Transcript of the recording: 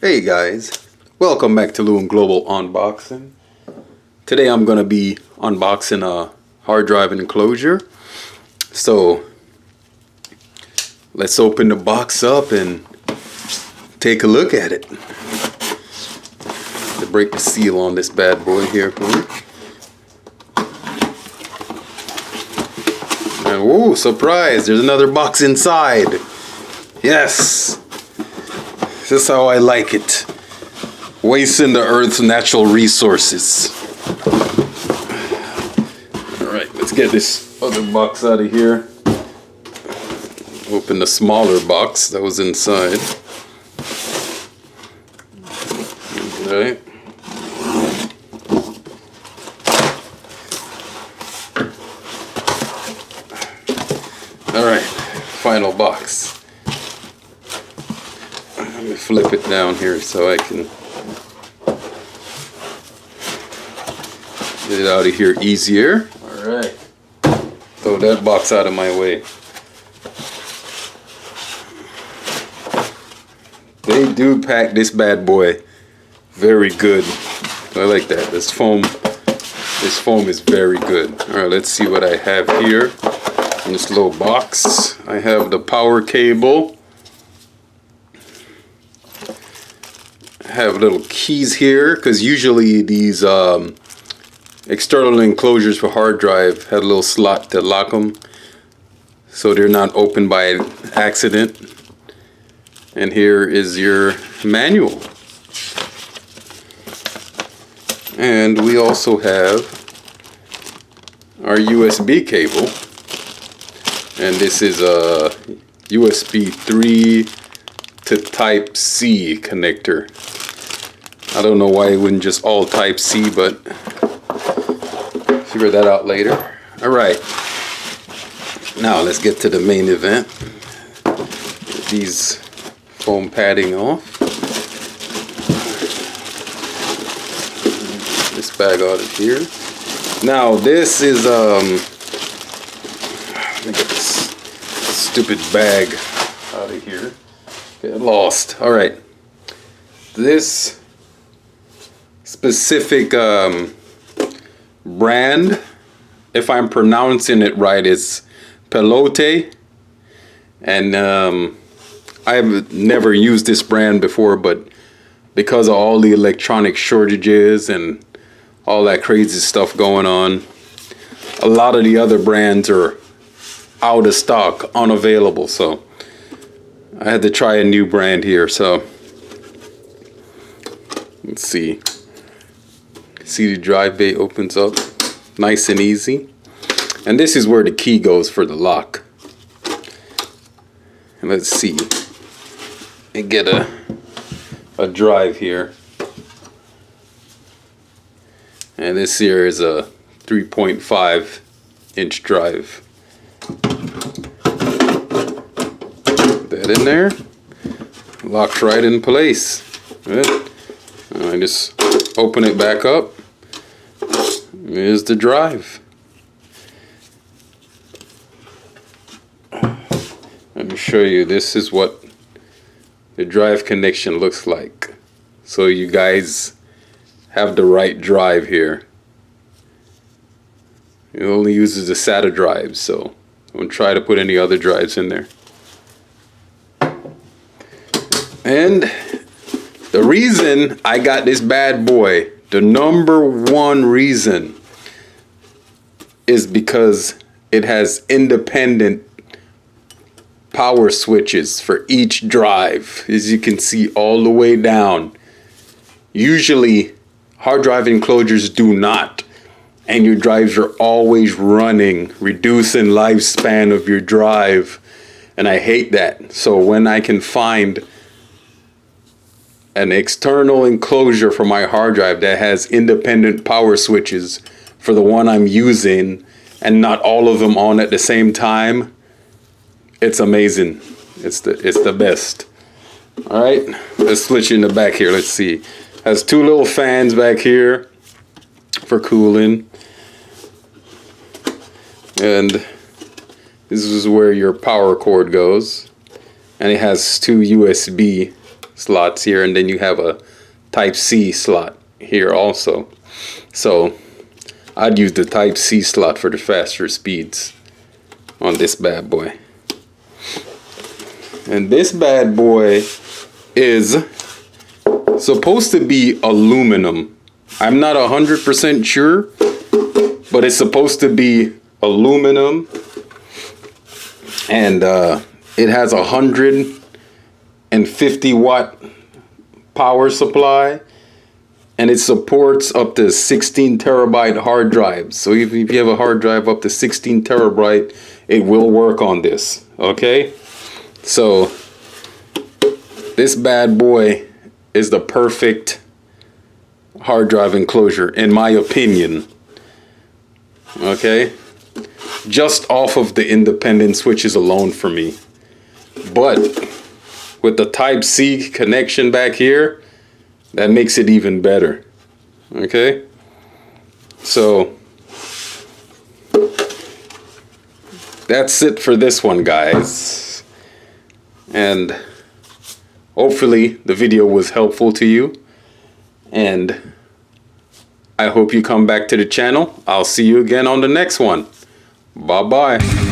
Hey guys, welcome back to Lou and Global Unboxing. Today I'm going to be unboxing a hard drive Enclosure. So let's open the box up and take a look at it. To break the seal on this bad boy here for me. And whoa, surprise, there's another box inside. Yes, this is how I like it. Wasting the Earth's natural resources. Alright, let's get this other box out of here. Open the smaller box that was inside. Alright. Alright, final box. Let me flip it down here so I can get it out of here easier. Alright, throw that box out of my way. They do pack this bad boy very good. I like that. This foam is very good. Alright, let's see what I have here in this little box. I have the power cable. I have little keys here because usually these external enclosures for hard drive have a little slot to lock them so they're not opened by accident. And here is your manual. And we also have our USB cable. And this is a USB 3 to Type C connector. I don't know why it wouldn't just all Type C, but figure that out later. Alright, now let's get to the main event. Get these foam padding off. This bag out of here. Now this is let me get this stupid bag out of here. Get lost. Alright. This specific brand, if I'm pronouncing it right, is Pelote. And I've never used this brand before, but because of all the electronic shortages and all that crazy stuff going on, a lot of the other brands are out of stock, unavailable. So I had to try a new brand here. So let's see. See, the drive bay opens up nice and easy. And this is where the key goes for the lock. And let's see. And get a drive here. And this here is a 3.5 inch drive. Put that in there. Locks right in place. Good. I just open it back up. Here's the drive. Let me show you. This is what the drive connection looks like. So you guys have the right drive here. It only uses the SATA drive, so don't try to put any other drives in there. And the reason I got this bad boy, the number one reason, is because it has independent power switches for each drive, as you can see all the way down. Usually hard drive enclosures do not, and your drives are always running, reducing lifespan of your drive, and I hate that. So when I can find an external enclosure for my hard drive that has independent power switches for the one I'm using and not all of them on at the same time, it's amazing. It's the best. All right, let's switch in the back here. Let's see. Has two little fans back here for cooling. And this is where your power cord goes. And it has two USB slots here, and then you have a type C slot here also. So I'd use the type C slot for the faster speeds on this bad boy. And this bad boy is supposed to be aluminum. I'm not 100% sure, but it's supposed to be aluminum. And it has 150 watt power supply, and it supports up to 16 terabyte hard drives. So if you have a hard drive up to 16 terabyte, it will work on this. Okay, so this bad boy is the perfect hard drive enclosure in my opinion. Okay, just off of the independent switches alone for me, but with the type C connection back here, that makes it even better. Okay, so that's it for this one, guys, and hopefully the video was helpful to you, and I hope you come back to the channel. I'll see you again on the next one. Bye bye.